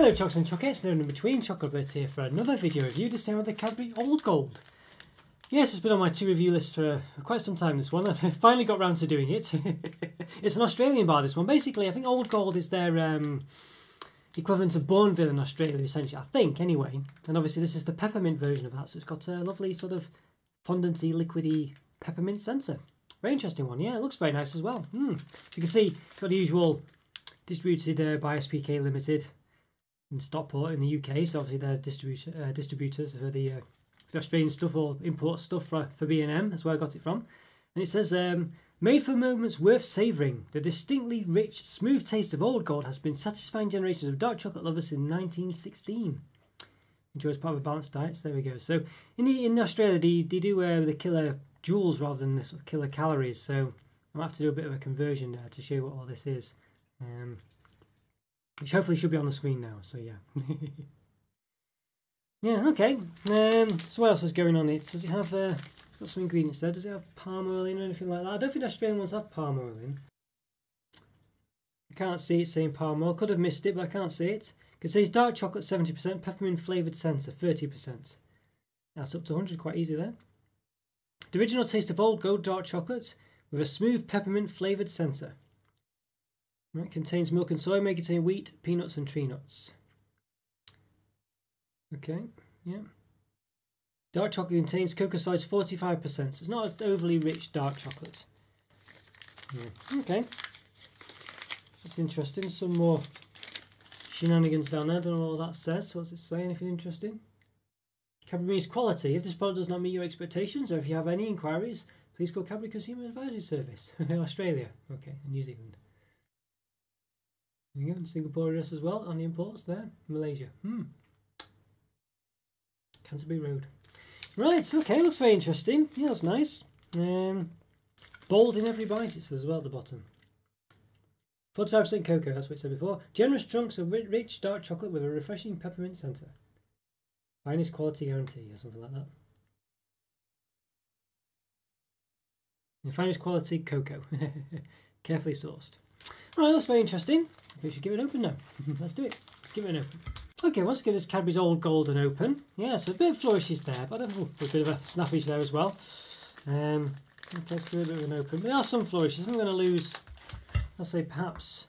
Hello Chocks and Chockets, and in between, Roberto here for another video review, this time with the Cadbury Old Gold. Yes, it's been on my to review list for quite some time, this one. I finally got round to doing it. It's an Australian bar, this one. Basically, I think Old Gold is their equivalent of Bourneville in Australia, essentially, I think, anyway. And obviously this is the peppermint version of that, so it's got a lovely sort of fondanty, liquidy peppermint centre. Very interesting one, yeah, it looks very nice as well. So you can see, it's got the usual distributed by SPK Limited in Stockport in the UK, so obviously they're distributors for the Australian stuff or import stuff for B&M, that's where I got it from. And it says, made for moments worth savouring, the distinctly rich, smooth taste of Old Gold has been satisfying generations of dark chocolate lovers since 1916. Enjoy as part of a balanced diet, so there we go. So in Australia they do the killer joules rather than the sort of killer calories, so I'm going to have to do a bit of a conversion there to show you what all this is. Which hopefully should be on the screen now, so yeah. Yeah, okay. So what else is going on it? Does it have got some ingredients there? Does it have palm oil in or anything like that? I don't think Australian ones have palm oil in. I can't see it saying palm oil. Could have missed it, but I can't see it. It says dark chocolate 70%, peppermint flavoured centre 30%. That's up to 100 quite easy there. The original taste of Old Gold dark chocolate with a smooth peppermint flavoured centre. Right, contains milk and soy, may contain wheat, peanuts and tree nuts. Okay, yeah. Dark chocolate contains cocoa size 45%, so it's not an overly rich dark chocolate. Yeah. Okay. That's interesting. Some more shenanigans down there. I don't know what that says. What's it say? Anything interesting? Cadbury's quality. If this product does not meet your expectations, or if you have any inquiries, please call Cadbury Consumer Advisory Service. Australia. Okay, and New Zealand. There you go, Singapore address as well on the imports there. Malaysia. Canterbury Road. Right, okay, looks very interesting. Yeah, that's nice. Bold in every bite, it says as well at the bottom. 45% cocoa, that's what it said before. Generous chunks of rich dark chocolate with a refreshing peppermint centre. Finest quality guarantee, or something like that. The finest quality cocoa. Carefully sourced. Right, that's very interesting. We should give it an open now. Let's do it. Let's give it an open. Okay, once again, it's Cadbury's Old Gold and open. Yeah, so a bit of flourishes there, but a bit of a snappage there as well. Okay, let's give it a bit of an open. But there are some flourishes. I'm going to lose, I'll say perhaps,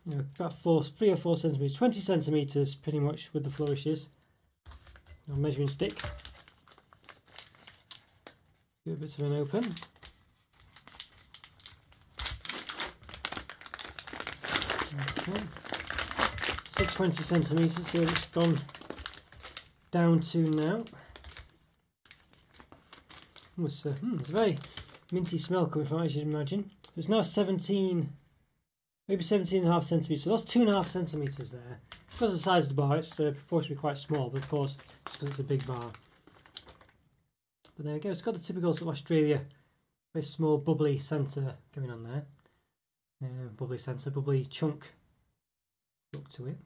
you know, about 3 or 4 centimetres, 20 centimetres pretty much with the flourishes. A measuring stick. Give it a bit of an open. Okay. So 20 centimetres, so it's gone down to now. It's a very minty smell coming from it, as you'd imagine. So it's now 17, maybe 17.5 centimetres. So that's 2.5 centimetres there. Because of the size of the bar, it's proportionally quite small, but of course, because it's a big bar. But there we go, it's got the typical sort of Australia, very small bubbly centre going on there. Bubbly centre, bubbly chunk look to it.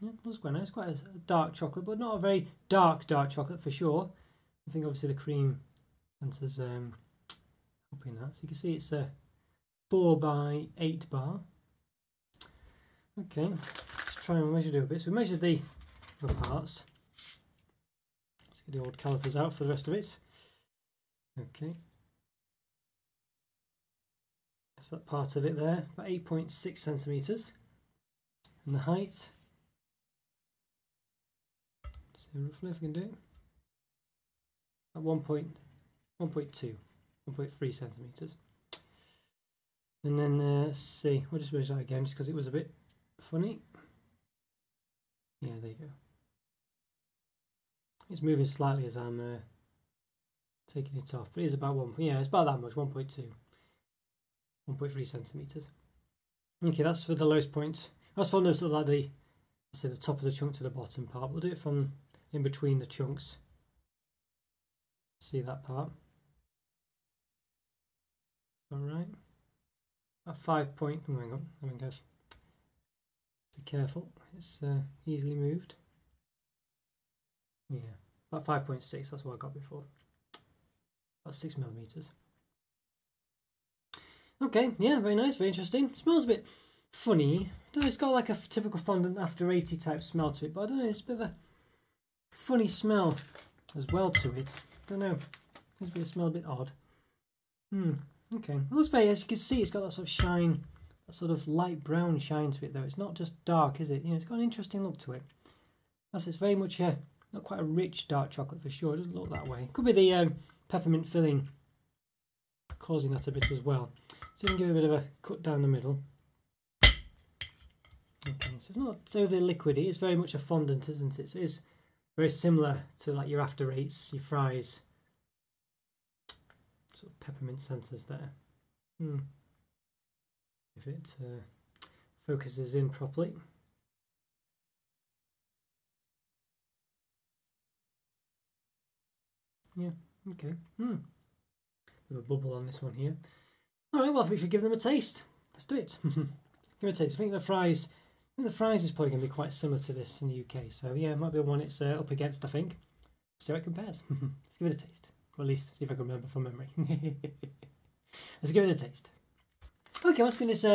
Yeah, that's quite nice. Quite a dark chocolate, but not a very dark chocolate for sure. I think obviously the cream centre's helping that. So you can see it's a 4x8 bar. Okay, let's try and measure it a bit. So we measured the other parts. Let's get the old calipers out for the rest of it. Okay. That's that part of it there, about 8.6 centimetres. And the height, let's see roughly if we can do it, at 1.3 centimetres. And then let's see, we'll just measure that again just because it was a bit funny. Yeah, there you go. It's moving slightly as I'm taking it off, but it is about it's about that much, 1.3 centimetres. Okay, that's for the lowest point. That's from the sort of like the top of the chunk to the bottom part. We'll do it from in between the chunks. See that part? Alright. About 5 point. Oh, hang on. There we go. Be careful. It's easily moved. Yeah, about 5.6. That's what I got before. About 6 millimetres. Okay, yeah, very nice, very interesting. Smells a bit funny. don't know, it's got like a typical fondant after 80 type smell to it, but I don't know, it's a bit of a funny smell as well to it. Don't know, seems to smell a bit odd. Okay, it looks very, as you can see, it's got that sort of shine, that sort of light brown shine to it though. It's not just dark, is it? You know, it's got an interesting look to it. That's, it's very much not quite a rich dark chocolate for sure. It doesn't look that way. Could be the peppermint filling causing that a bit as well. So you can give it a bit of a cut down the middle. Okay, so it's not overly liquidy. It's very much a fondant, isn't it? So it's very similar to like your after eights, your fries. Sort of peppermint centres there. If it focuses in properly. Yeah, okay. Bit of a bubble on this one here. Alright, well I think we should give them a taste. Let's do it. Give it a taste. I think the fries is probably going to be quite similar to this in the UK. So yeah, it might be one it's up against, I think. See how it compares. Let's give it a taste. Or at least see if I can remember from memory. Let's give it a taste. Okay, let's give this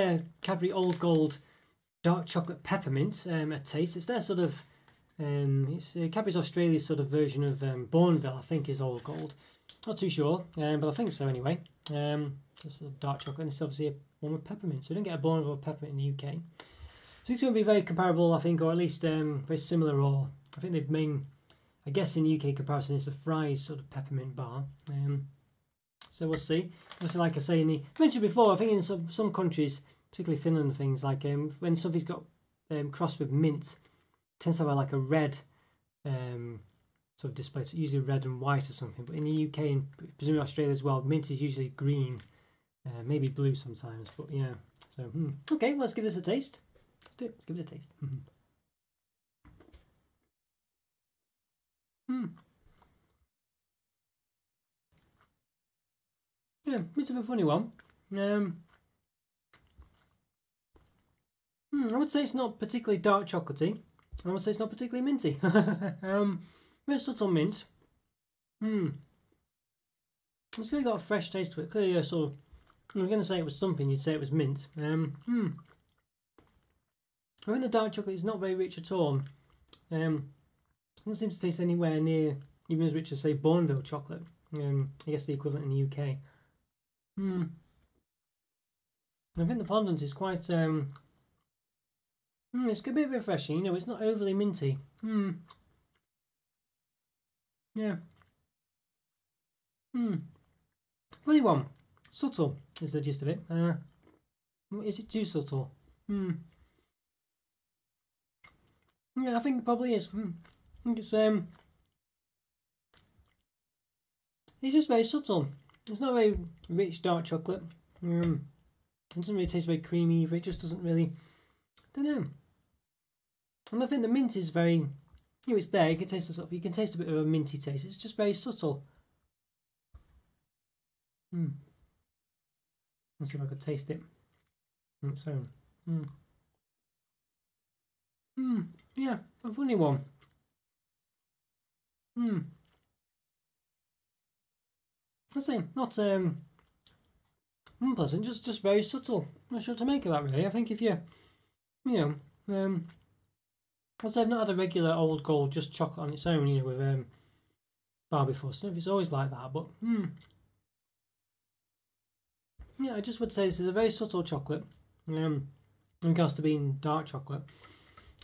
Cadbury Old Gold Dark Chocolate Peppermint a taste. It's their sort of, it's Cadbury's Australia's sort of version of Bourneville, I think, is Old Gold. Not too sure, but I think so anyway. It's sort of dark chocolate, and it's obviously one with peppermint. So we don't get a Bourneville peppermint in the UK. So it's going to be very comparable, I think, or at least very similar. Or I think the main, I guess, in the UK comparison is the Fry's sort of peppermint bar. So we'll see. Obviously, like I say, I mentioned before, I think in some countries, particularly Finland, things like when something's got crossed with mint, it tends to have like a red sort of display, so usually red and white or something. But in the UK and presumably Australia as well, mint is usually green, maybe blue sometimes. But yeah, so okay, well, let's give this a taste. Let's do it. Let's give it a taste. Yeah, bit of a funny one. I would say it's not particularly dark chocolatey. I would say it's not particularly minty. Very subtle mint. It's really got a fresh taste to it. Clearly, a sort of. If you're going to say it was something, you'd say it was mint. I think the dark chocolate is not very rich at all. It doesn't seem to taste anywhere near even as rich as, say, Bourneville chocolate. I guess the equivalent in the UK. I think the fondant is quite. It's a bit refreshing. You know, it's not overly minty. Yeah. Funny one. Subtle is the gist of it. Is it too subtle? Yeah, I think it probably is. I think it's just very subtle. It's not very rich dark chocolate. It doesn't really taste very creamy either. It just doesn't really. I don't know. And I think the mint is very. You know, it's there. You can taste you can taste a bit of a minty taste. It's just very subtle. Let's see if I could taste it on its own. Yeah, a funny one. I say not unpleasant, just very subtle. Not sure what to make of that really. I think if you I'd say I've not had a regular Old Gold just chocolate on its own, you know, with bar before. So if it's always like that, but yeah, I just would say this is a very subtle chocolate. In regards to being dark chocolate,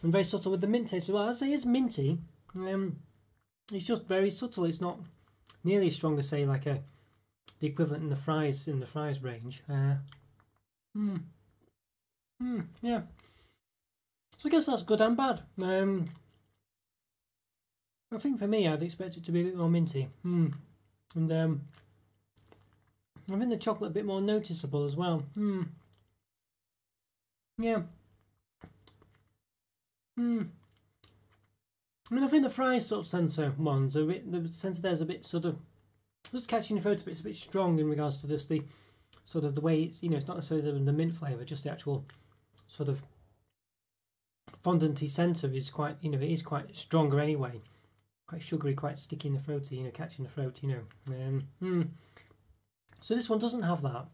and very subtle with the mint taste as well. I'd say it's minty. It's just very subtle. It's not nearly as strong as, say, like the equivalent in the fries range. Yeah. So I guess that's good and bad. I think for me, I'd expect it to be a bit more minty. And I think the chocolate a bit more noticeable as well. Yeah. I mean, I think the fries sort of centre ones, the centre there's a bit sort of just catching your throat a bit. It's a bit strong in regards to just the sort of the way it's, you know, it's not necessarily the mint flavour, just the actual sort of fondanty centre is quite, you know, it is quite stronger anyway. Quite sugary, quite sticky in the throaty, you know, catching the throat, you know. So this one doesn't have that.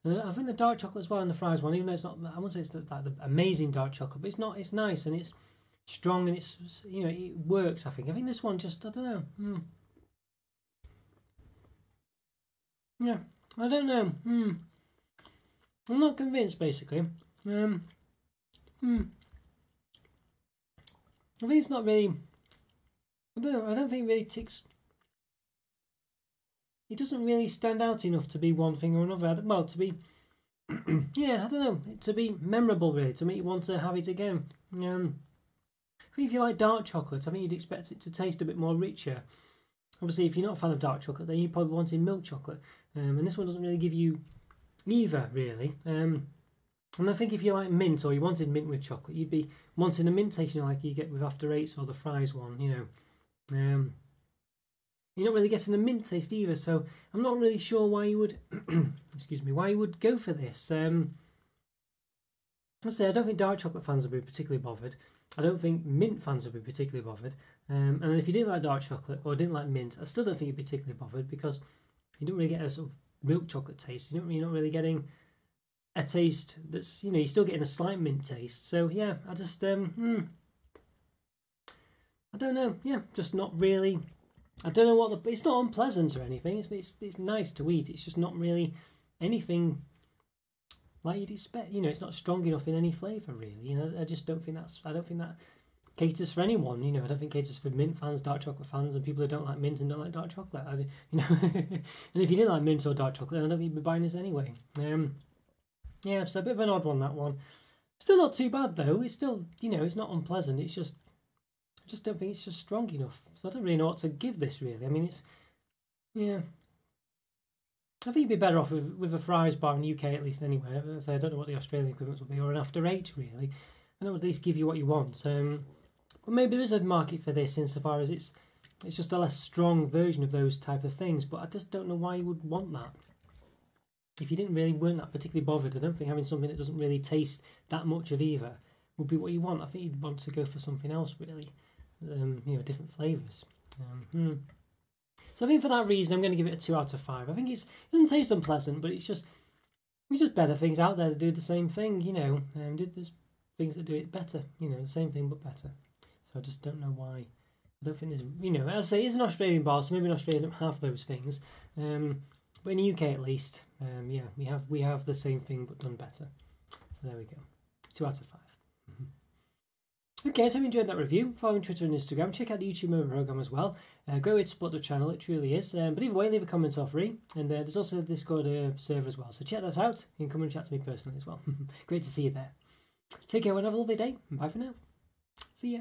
And I think the dark chocolate as well in the fries one, even though it's not, I wouldn't say it's like the amazing dark chocolate, but it's not. It's nice and it's strong and it's, you know, it works. I think this one just, I don't know. Yeah, I don't know. I'm not convinced, basically. I think it's not really. I don't know. I don't think it really ticks. It doesn't really stand out enough to be one thing or another. Well, to be, yeah, I don't know, to be memorable, really, to make you want to have it again. I think if you like dark chocolate, I think you'd expect it to taste a bit more richer. Obviously, if you're not a fan of dark chocolate, then you probably wanted milk chocolate, and this one doesn't really give you either, really. And I think if you like mint, or you wanted mint with chocolate, you'd be wanting a mint taste, you know, like you get with After Eights or the fries one, you know. You're not really getting a mint taste either, so I'm not really sure why you would, excuse me, why you would go for this. I say I don't think dark chocolate fans will be particularly bothered. I don't think mint fans will be particularly bothered. And if you didn't like dark chocolate or didn't like mint, I still don't think you'd be particularly bothered because you don't really get a sort of milk chocolate taste. You're not really getting a taste that's, you know, you're still getting a slight mint taste. So yeah, I just I don't know. Yeah, just not really. I don't know what it's not unpleasant or anything. It's nice to eat. It's just not really anything like you'd expect. You know, it's not strong enough in any flavour really. You know, I just don't think that's. I don't think that caters for anyone. You know, I don't think it caters for mint fans, dark chocolate fans, and people who don't like mint and don't like dark chocolate. You know, and if you didn't like mint or dark chocolate, then I don't think you'd be buying this anyway. Yeah, so a bit of an odd one, that one. Still not too bad though. It's still, you know, it's not unpleasant. It's just. I just don't think it's just strong enough. So I don't really know what to give this, really. I mean, it's, yeah. I think you'd be better off with a fries bar in the UK, at least, anyway. As I say, I don't know what the Australian equivalents will be, or an After Eight, really. I know at least give you what you want. But maybe there is a market for this insofar as it's just a less strong version of those type of things. But I just don't know why you would want that. If you weren't that particularly bothered, I don't think having something that doesn't really taste that much of either would be what you want. I think you'd want to go for something else, really. You know, different flavours. So I think for that reason, I'm going to give it a 2 out of 5. I think it doesn't taste unpleasant, but it's just better things out there that do the same thing. You know, there's things that do it better. You know, the same thing but better. So I just don't know why. I don't think there's, you know, as I say, it's an Australian bar, so maybe in Australia don't have those things. But in the UK at least, yeah, we have the same thing but done better. So there we go, 2 out of 5. Okay, so if you enjoyed that review, follow me on Twitter and Instagram, check out the YouTube member program as well. Great way to support the channel, it truly is. But either way, leave a comment or free, and there's also a Discord server as well, so check that out. You can come and chat to me personally as well. Great to see you there. Take care, have a lovely day, and bye for now. See ya.